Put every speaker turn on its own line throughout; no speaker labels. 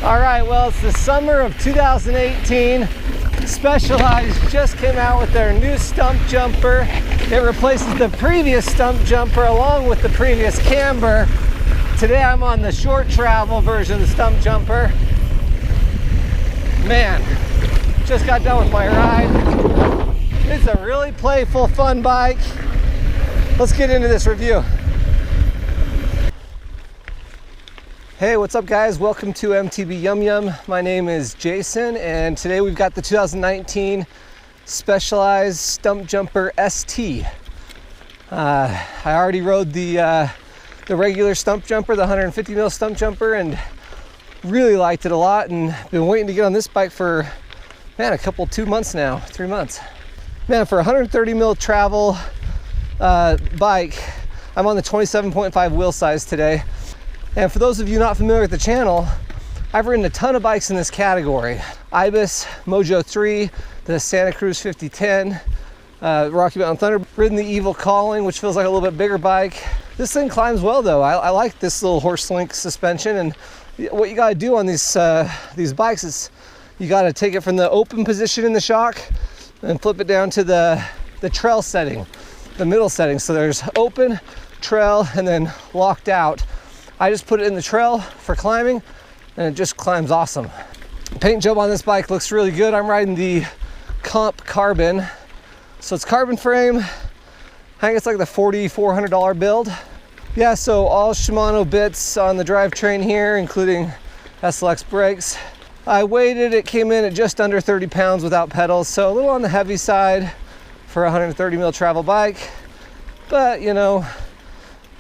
All right, well, it's the summer of 2018. Specialized just came out with their new stump jumper. It replaces the previous stump jumper along with the previous camber. Today I'm on the short travel version of the stump jumper. Man, just got done with my ride. It's a really playful, fun bike. Let's get into this review. Hey, what's up guys? Welcome to MTB Yum Yum. My name is Jason and today we've got the 2019 Specialized Stumpjumper ST. I already rode the regular stump jumper, the 150 mil stump jumper, and really liked it a lot, and been waiting to get on this bike for, man, 2 months now, 3 months. Man, for a 130 mil travel bike, I'm on the 27.5 wheel size today. And for those of you not familiar with the channel, I've ridden a ton of bikes in this category. Ibis, Mojo 3, the Santa Cruz 5010, Rocky Mountain Thunder, ridden the Evil Calling, which feels like a little bit bigger bike. This thing climbs well though. I like this little horse link suspension, and what you gotta do on these bikes is you gotta take it from the open position in the shock and flip it down to the trail setting, the middle setting. So there's open, trail, and then locked out. I just put it in the trail for climbing and it just climbs awesome. Paint job on this bike looks really good. I'm riding the Comp Carbon. So it's carbon frame. I think it's like the $4,400 build. Yeah, so all Shimano bits on the drivetrain here, including SLX brakes. I weighed it, it came in at just under 30 pounds without pedals. So a little on the heavy side for a 130 mil travel bike, but you know,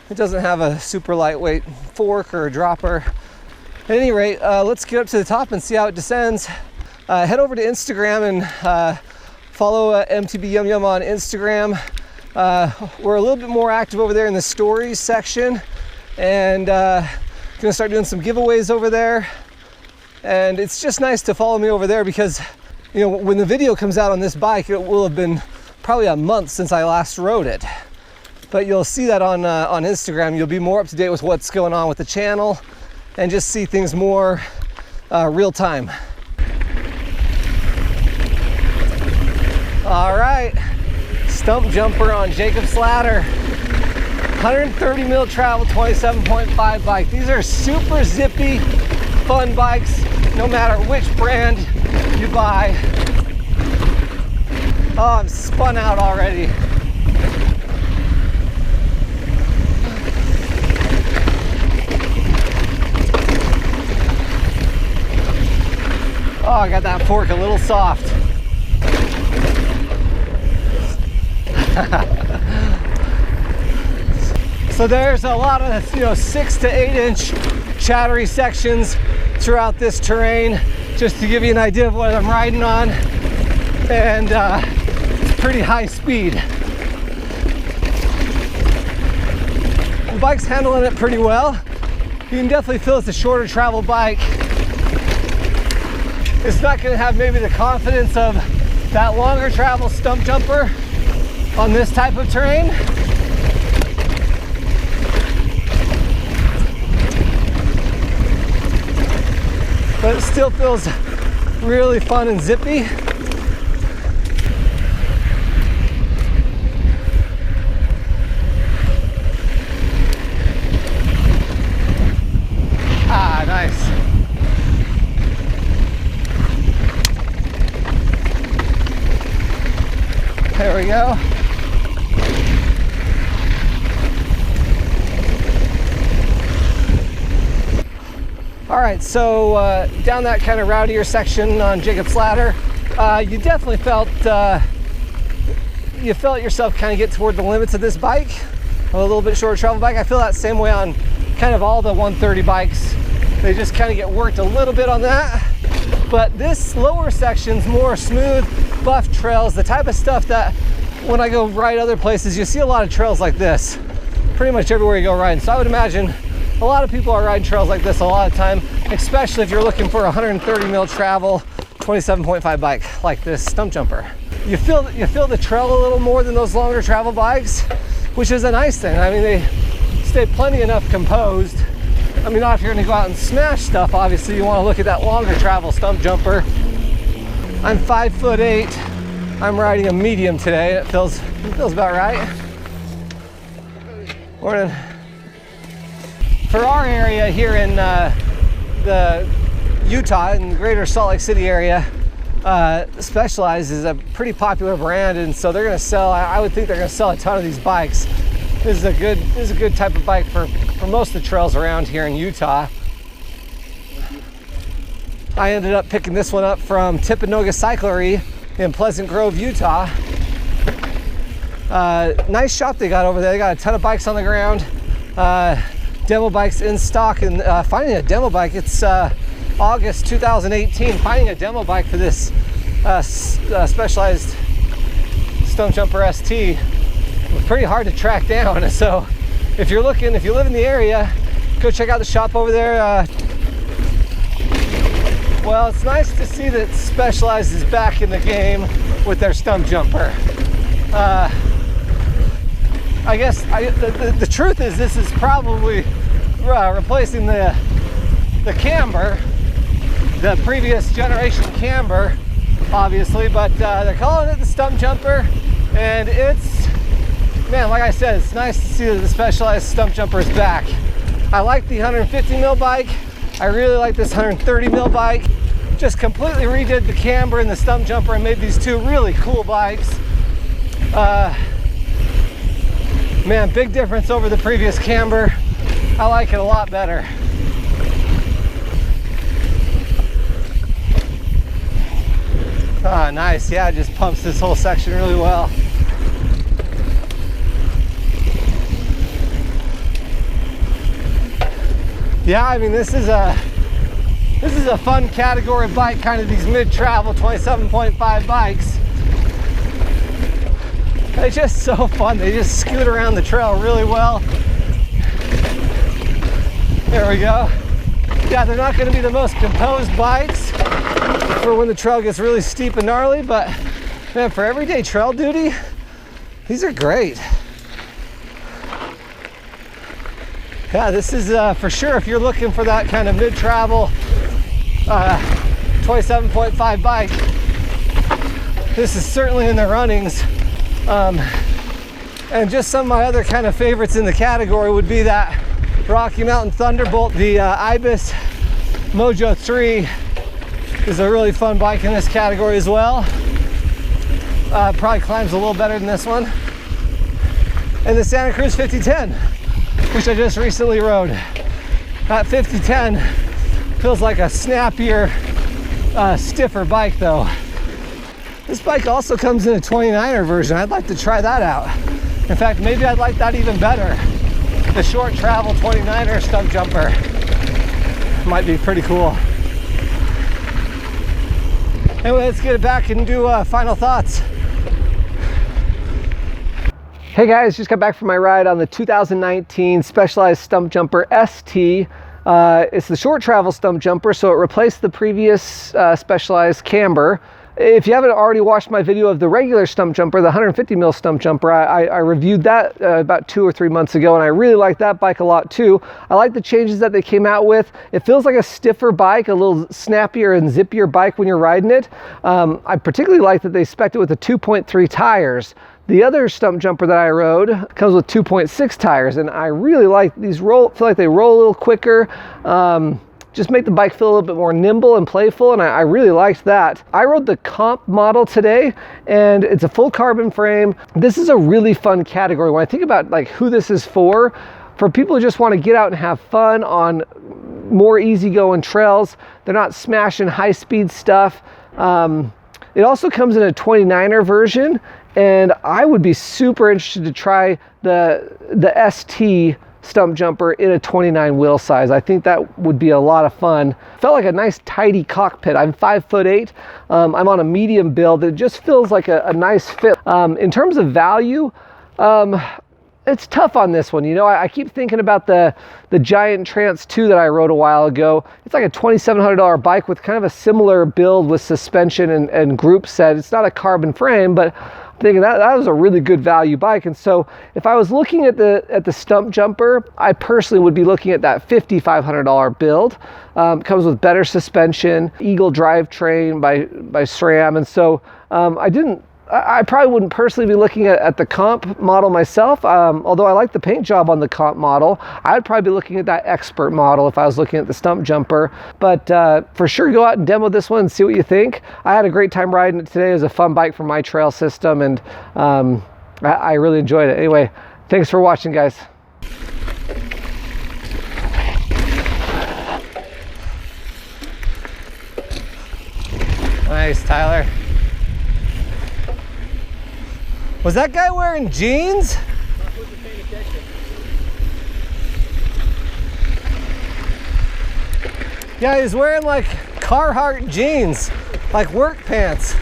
it doesn't have a super lightweight fork or a dropper. At any rate, let's get up to the top and see how it descends. Head over to Instagram and follow MTB Yum Yum on Instagram. We're a little bit more active over there in the stories section, and gonna start doing some giveaways over there. And it's just nice to follow me over there because, you know, when the video comes out on this bike, it will have been probably a month since I last rode it. But you'll see that on Instagram. You'll be more up to date with what's going on with the channel and just see things more real time. All right, stump jumper on Jacob's Ladder. 130 mil travel, 27.5 bike. These are super zippy, fun bikes, no matter which brand you buy. Oh, I'm spun out already. Oh, I got that fork a little soft. So there's a lot of, you know, 6 to 8 inch chattery sections throughout this terrain, just to give you an idea of what I'm riding on. And it's pretty high speed. The bike's handling it pretty well. You can definitely feel it's a shorter travel bike. It's not going to have maybe the confidence of that longer travel stump jumper on this type of terrain. But it still feels really fun and zippy. Ah, nice. There we go. All right, so down that kind of rowdier section on Jacob's Ladder, you definitely felt yourself kind of get toward the limits of this bike. A little bit shorter travel bike. I feel that same way on kind of all the 130 bikes. They just kind of get worked a little bit on that. But this lower section's more smooth, buff trails, the type of stuff that when I go ride other places, you see a lot of trails like this pretty much everywhere you go riding. So I would imagine a lot of people are riding trails like this a lot of time, especially if you're looking for a 130 mil travel 27.5 bike like this stump jumper. You feel the trail a little more than those longer travel bikes, which is a nice thing. I mean, they stay plenty enough composed I mean, not if you're gonna go out and smash stuff, obviously you wanna look at that longer travel stump jumper. I'm 5'8". I'm riding a medium today. It feels about right. For our area here in the Utah and greater Salt Lake City area, Specialized is a pretty popular brand, and so they're going to sell, I would think they're going to sell a ton of these bikes. This is a good type of bike for most of the trails around here in Utah. I ended up picking this one up from Timpanogos Cyclery in Pleasant Grove, Utah. Nice shop they got over there. They got a ton of bikes on the ground, demo bikes in stock, and finding a demo bike, it's August 2018. Finding a demo bike for this Specialized Stumpjumper ST was pretty hard to track down. So if you live in the area, go check out the shop over there. Well, it's nice to see that Specialized is back in the game with their Stumpjumper. I guess the truth is this is probably replacing the camber, the previous generation camber, obviously, but they're calling it the Stumpjumper, and it's, man, like I said, it's nice to see that the Specialized Stumpjumper is back. I like the 150 mil bike. I really like this 130 mil bike. Just completely redid the camber and the Stumpjumper and made these two really cool bikes. Man, big difference over the previous camber. I like it a lot better. Ah, nice. Yeah, it just pumps this whole section really well. Yeah, I mean, this is a fun category bike, kind of these mid-travel 27.5 bikes. They're just so fun. They just scoot around the trail really well. There we go. Yeah, they're not going to be the most composed bikes for when the trail gets really steep and gnarly, but man, for everyday trail duty, these are great. Yeah, this is for sure, if you're looking for that kind of mid-travel 27.5 bike, this is certainly in the runnings. And just some of my other kind of favorites in the category would be that Rocky Mountain Thunderbolt. The Ibis Mojo 3 is a really fun bike in this category as well. Probably climbs a little better than this one. And the Santa Cruz 5010, which I just recently rode. That 5010 feels like a snappier, stiffer bike though. This bike also comes in a 29er version. I'd like to try that out. In fact, maybe I'd like that even better. The short travel 29er Stumpjumper might be pretty cool. Anyway, let's get it back and do final thoughts. Hey guys, just got back from my ride on the 2019 Specialized Stumpjumper ST. It's the short travel Stumpjumper, so it replaced the previous Specialized camber. If you haven't already watched my video of the regular Stumpjumper, the 150 mil Stumpjumper, I reviewed that about 2 or 3 months ago, and I really like that bike a lot too. I like the changes that they came out with. It feels like a stiffer bike, a little snappier and zippier bike when you're riding it. I particularly like that they spec'd it with the 2.3 tires. The other Stumpjumper that I rode comes with 2.6 tires, and I really like these. Feel like they roll a little quicker. Just make the bike feel a little bit more nimble and playful, and I really liked that. I rode the comp model today, and it's a full carbon frame. This is a really fun category. When I think about like who this is for people who just want to get out and have fun on more easygoing trails. They're not smashing high-speed stuff. It also comes in a 29er version, and I would be super interested to try the ST Stumpjumper in a 29 wheel size. I think that would be a lot of fun. Felt like a nice tidy cockpit. I'm 5'8". I'm on a medium build. It just feels like a nice fit. In terms of value, it's tough on this one. You know, I keep thinking about the Giant Trance 2 that I rode a while ago. It's like a $2,700 bike with kind of a similar build with suspension and group set. It's not a carbon frame, but thinking that was a really good value bike. And so if I was looking at the Stumpjumper, I personally would be looking at that $5,500 build. Comes with better suspension, Eagle drivetrain by SRAM. And so I probably wouldn't personally be looking at the comp model myself, although I like the paint job on the comp model. I'd probably be looking at that expert model if I was looking at the Stumpjumper. But for sure, go out and demo this one and see what you think. I had a great time riding it today. It was a fun bike for my trail system, and I really enjoyed it. Anyway, thanks for watching, guys. Nice, Tyler. Was that guy wearing jeans?
I wasn't paying attention.
Yeah, he's wearing like Carhartt jeans, like work pants.